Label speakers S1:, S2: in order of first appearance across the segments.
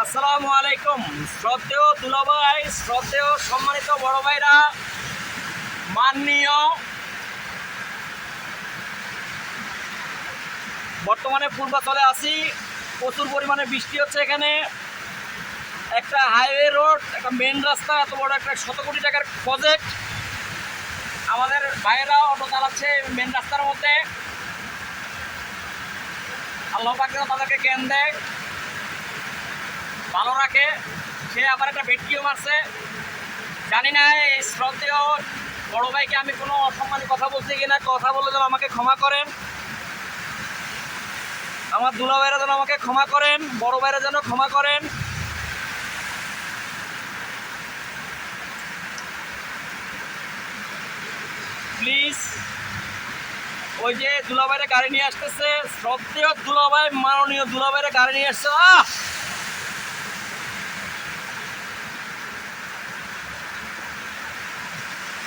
S1: আসসালামু আলাইকুম। শ্রদ্ধেয় দুলাভাই, শ্রদ্ধেয় সম্মানিত বড় ভাইরা, মাননীয় বর্তমানে পূর্বাচলে আছি। প্রচুর পরিমাণে বৃষ্টি হচ্ছে। এখানে একটা হাইওয়ে রোড, একটা মেন রাস্তা, এত বড় একটা 100 কোটি টাকার প্রজেক্ট। আমাদের ভাইয়েরা অটো চালাচ্ছে মেন রাস্তার মধ্যে। আল্লাহ পাক যেন তাদেরকে জ্ঞান দেয়, ভালো রাখে। সে আবার একটা ভেটকিও মারছে। জানি না এই শ্রদ্ধেয় বড় ভাইকে আমি কোনো অসম্মানী কথা বলছি কিনা। কথা বলে যেন আমাকে ক্ষমা করেন। আমার দুলা ভাইরা যেন আমাকে ক্ষমা করেন, বড় ভাইরা যেন ক্ষমা করেন। প্লিজ। ওই যে দুলাভাইরা গাড়ি নিয়ে আসতেছে, শ্রদ্ধেয় দুলাভাই, মাননীয় দুলাভাইরা গাড়ি নিয়ে আসছে।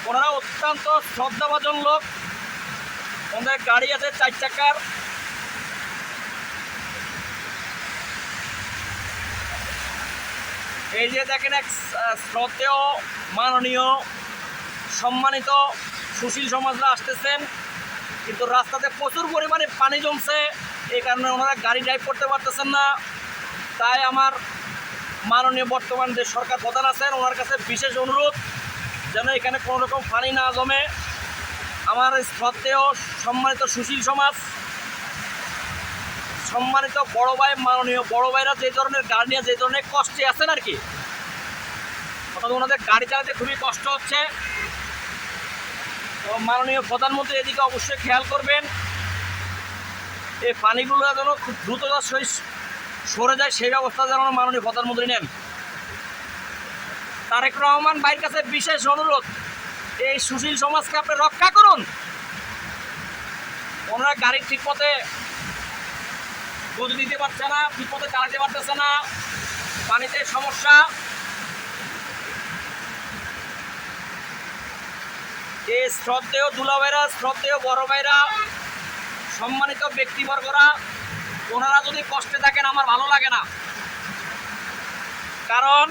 S1: ওনারা অত্যন্ত শ্রদ্ধাভাজন লোক। ওনাদের গাড়ি আছে 4 চাকার। এই যে দেখেন, এক শ্রদ্ধেয় মাননীয় সম্মানিত সুশীল সমাজরা আসতেছেন, কিন্তু রাস্তাতে প্রচুর পরিমাণে পানি জমছে। এই কারণে ওনারা গাড়ি ড্রাইভ করতে পারতেছেন না। তাই আমার মাননীয় বর্তমান যে সরকার প্রধান আছেন, ওনার কাছে বিশেষ অনুরোধ যেন এখানে কোনো রকম পানি না জমে। আমার শ্রদ্ধেয় সম্মানিত সুশীল সমাজ, সম্মানিত বড় ভাই, মাননীয় বড় ভাইরা যে ধরনের গাড়ি নিয়ে যে ধরনের কষ্টে আছেন আর কি, অর্থাৎ ওনাদের গাড়ি চালাতে খুবই কষ্ট হচ্ছে। তো মাননীয় প্রধানমন্ত্রী এদিকে অবশ্যই খেয়াল করবেন। এই পানিগুলো যেন খুব দ্রুততার সহিত সরে যায়, সেই ব্যবস্থা যেন মাননীয় প্রধানমন্ত্রী নেন। তারেক রহমান ভাইয়ের কাছে বিশেষ অনুরোধ, এই সুশীল সমাজকে আপনি রক্ষা করুন। ওনারা গাড়ি ঠিক মতে গতি দিতে পারছে না, ঠিক মতে চালাতে পারতেছে না, পানিতে সমস্যা। এই শ্রদ্ধেয় দুলাভাইরা, শ্রদ্ধেয় বড় ভাইরা, সম্মানিত ব্যক্তিবর্গরা, ওনারা যদি কষ্টে থাকেন আমার ভালো লাগে না। কারণ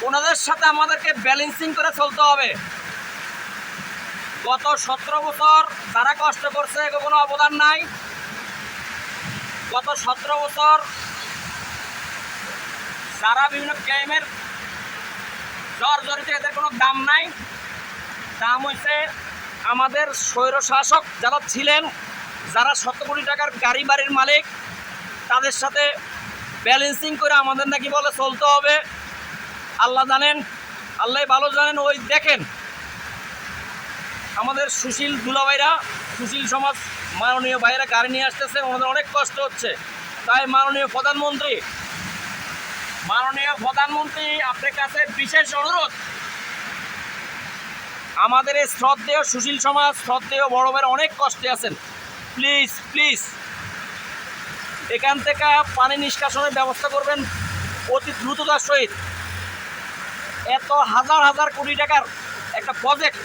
S1: ওনাদের সাথে আমাদেরকে ব্যালেন্সিং করে চলতে হবে। গত 17 বছর যারা কষ্ট করছে কোনো অবদান নাই। গত 17 বছর যারা বিভিন্ন ক্লেমের জর্জরিত, এদের কোনো দাম নাই। দাম হয়েছে আমাদের স্বৈর শাসক যারা ছিলেন, যারা 100 কোটি টাকার গাড়ি বাড়ির মালিক, তাদের সাথে ব্যালেন্সিং করে আমাদের নাকি বলে চলতে হবে। আল্লাহ জানেন, আল্লাহ ভালো জানেন। ওই দেখেন আমাদের সুশীল দুলাভাইরা, সুশীল সমাজ মাননীয় ভাইরা গাড়ি নিয়ে আসতেছেন, ওনাদের অনেক কষ্ট হচ্ছে। তাই মাননীয় প্রধানমন্ত্রী, আপনার কাছে বিশেষ অনুরোধ, আমাদের এই শ্রদ্ধেয় সুশীল সমাজ, শ্রদ্ধেয় বড় ভাইরা অনেক কষ্টে আছেন। প্লিজ প্লিজ এখান থেকে পানি নিষ্কাশনের ব্যবস্থা করবেন অতি দ্রুততার সহিত। এত হাজার হাজার কোটি টাকার একটা প্রজেক্ট,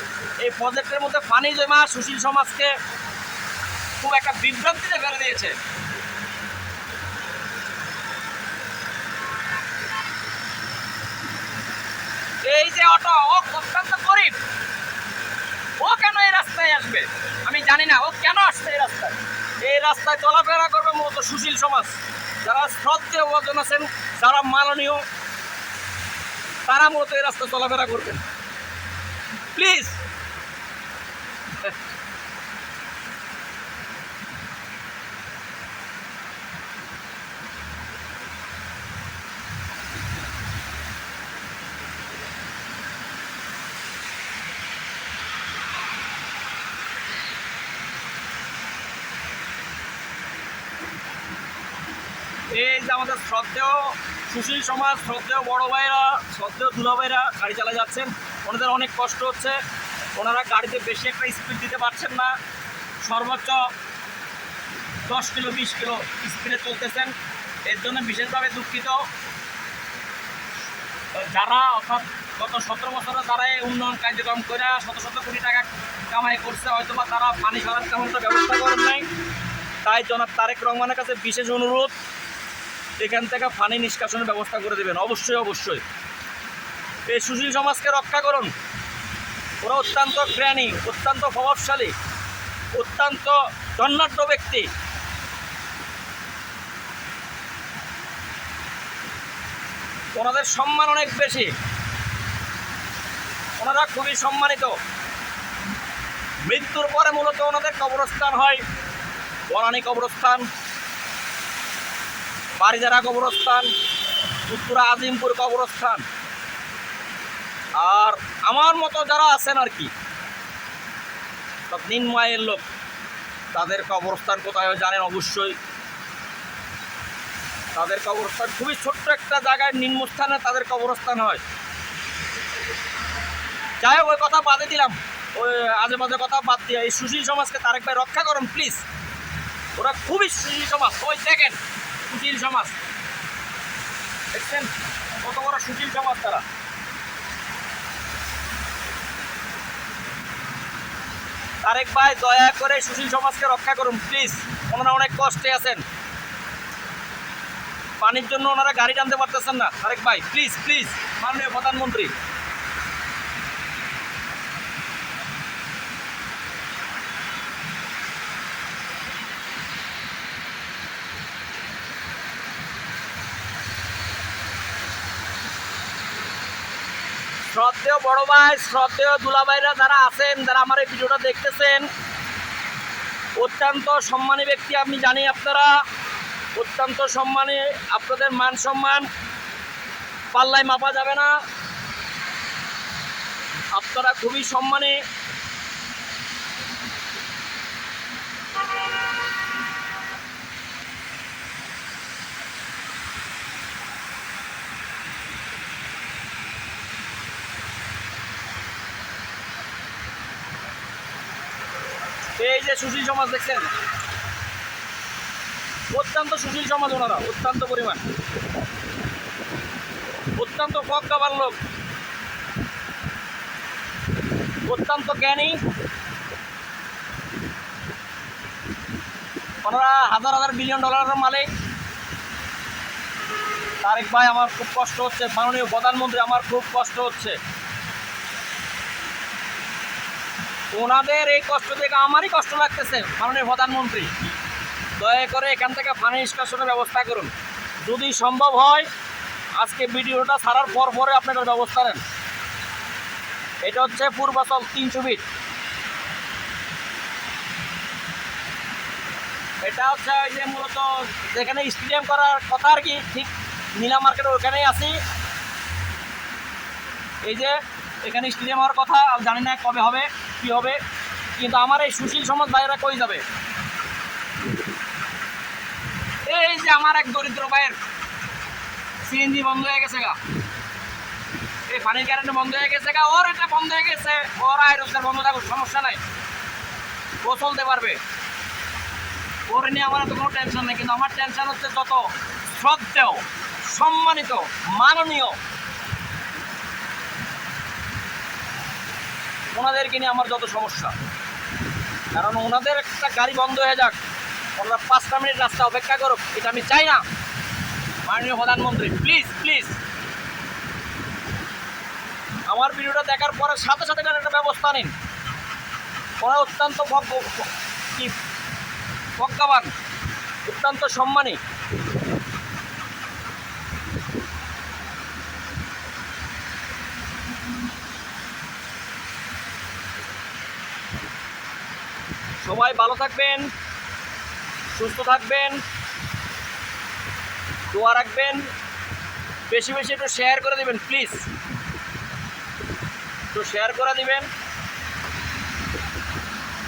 S1: এই প্রজেক্টের মধ্যে পানি জমা সুশীল সমাজকে খুব একটা বিভ্রান্তিতে ফেলে দিয়েছে। এই যে অটো, ও অত্যন্ত গরিব, ও কেন এই রাস্তায় আসবে আমি জানি না। ও কেন আসছে এই রাস্তায়? এই রাস্তায় চলাফেরা করবে মূলত সুশীল সমাজ, যারা শ্রদ্ধেয় ওজন আছেন, যারা মাননীয়, তারা মূলত এই রাস্তায় চলাফেরা করবেন। প্লিজ। এই যে আমাদের শ্রদ্ধেয় সুশীল সমাজ, শ্রদ্ধেয় বড় ভাইরা, শ্রদ্ধেয় দুলা ভাইরা গাড়ি চালিয়ে যাচ্ছেন। ওনাদের অনেক কষ্ট হচ্ছে। ওনারা গাড়িতে বেশি একটা স্পিড দিতে পারছেন না। সর্বোচ্চ 10 কিলো 20 কিলো স্পিডে চলতেছেন। এর জন্য বিশেষভাবে দুঃখিত। যারা অর্থাৎ গত 17 বছরে যারা এই উন্নয়ন কার্যক্রম করে শত শত কোটি টাকা কামাই করছে, হয়তো বা তারা পানি সারার তেমন একটা ব্যবস্থা করেন নাই। তাই জনাব তারেক রহমানের কাছে বিশেষ অনুরোধ, এখান থেকে পানি নিষ্কাশনের ব্যবস্থা করে দেবেন অবশ্যই অবশ্যই। এই সুশীল সমাজকে রক্ষা করুন। ওরা অত্যন্ত জ্ঞানী, অত্যন্ত প্রভাবশালী, অত্যন্ত ধনাঢ্য ব্যক্তি। ওনাদের সম্মান অনেক বেশি, ওনারা খুবই সম্মানিত। মৃত্যুর পরে মূলত ওনাদের কবরস্থান হয় বনানী কবরস্থান, বাড়িজারা কবরস্থান, উত্তরা আজিমপুর কবরস্থান। আর আমার মতো যারা আছেন আর কি, সব নিম্নআয়ের লোক, তাদের কবরস্থান কোথায় জানেন অবশ্যই। তাদের কবরস্থান খুবই ছোট্ট একটা জায়গায় নিম্নস্থানে তাদের কবরস্থান হয়। যাই হোক, ওই কথা বাদে দিলাম, ওই আজে বাজে কথা বাদ দিয়ে এই সুশীল সমাজকে তারেক ভাই রক্ষা করুন প্লিজ। ওরা খুবই সুশীল সমাজ, ওই দেখেন সুশীল সমাজ, দেখছেন কত বড় সুশীল সমাজ তারা। তারেক ভাই দয়া করে সুশীল সমাজকে রক্ষা করুন প্লিজ। ওনারা অনেক কষ্টে আছেন, পানির জন্য ওনারা গাড়ি টানতে পারতেছেন না। তারেক ভাই প্লিজ প্লিজ, মাননীয় প্রধানমন্ত্রী। শ্রদ্ধেয় বড় ভাই, শ্রদ্ধেয় দুলাভাইরা যারা আছেন, যারা আমার এই ভিডিওটা দেখতেছেন, অত্যন্ত সম্মানী ব্যক্তি আমি জানি, আপনারা অত্যন্ত সম্মানী। আপনাদের মান সম্মান পাল্লায় মাপা যাবে না, আপনারা খুবই সম্মানী। এই যে সুশীল সমাজ দেখছেন, অত্যন্ত সুশীল সমাজ ওনারা, অত্যন্ত পরিমাণ, অত্যন্ত প্রজ্ঞাবান লোক, অত্যন্ত জ্ঞানী। ওনারা হাজার হাজার বিলিয়ন ডলারের মালিক। তারেক ভাই আমার খুব কষ্ট হচ্ছে, মাননীয় প্রধানমন্ত্রী আমার খুব কষ্ট হচ্ছে। ওনাদের এই কষ্ট দেখে আমারই কষ্ট লাগতেছে। মাননীয় প্রধানমন্ত্রী দয়া করে এখান থেকে পানি নিষ্কাশনের ব্যবস্থা করুন, যদি সম্ভব হয় আজকে ভিডিওটা ছাড়ার পরে আপনাদের ব্যবস্থা নেন। এটা হচ্ছে পূর্বাচল 300 ফিট, এটা হচ্ছে ওই যে মূলত যেখানে স্টেডিয়াম করার কথা আর কি, ঠিক নীলা মার্কেটের ওখানেই আছি। এই যে এখানে স্টেডিয়াম হওয়ার কথা, জানি না কবে হবে কি হবে, কিন্তু আমার এই সুশীল সমাজ ভাইয়েরা কই যাবে। এই যে আমার এক দরিদ্র ভাইয়ের সিএনজি বন্ধ হয়ে গেছে গা, এই পানির কারেন্ট বন্ধ হয়ে গেছে গা, ওর এটা বন্ধ হয়ে গেছে, ওর আয় রোজগার বন্ধ থাকুক সমস্যা নাই, ও চলতে পারবে, ওর নিয়ে আমার তো কোনো টেনশন নেই। কিন্তু আমার টেনশন হচ্ছে যত শ্রদ্ধেয়, সম্মানিত, মাননীয় ওনাদেরকে নিয়ে আমার যত সমস্যা। কারণ ওনাদের একটা গাড়ি বন্ধ হয়ে যাক, ওনারা 5টা মিনিট রাস্তা অপেক্ষা করুক, এটা আমি চাই না। মাননীয় প্রধানমন্ত্রী প্লিজ প্লিজ, আমার ভিডিওটা দেখার পরে সাথে সাথে একটা ব্যবস্থা নিন। ওরা অত্যন্ত প্রজ্ঞাবান, অত্যন্ত সম্মানী। সবাই ভালো থাকবেন, সুস্থ থাকবেন, দোয়া রাখবেন, বেশি বেশি একটু শেয়ার করে দেবেন প্লিজ, একটু শেয়ার করে দিবেন।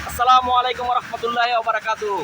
S1: আসসালামু আলাইকুম ওয়া রাহমাতুল্লাহি ওয়া বারাকাতুহু।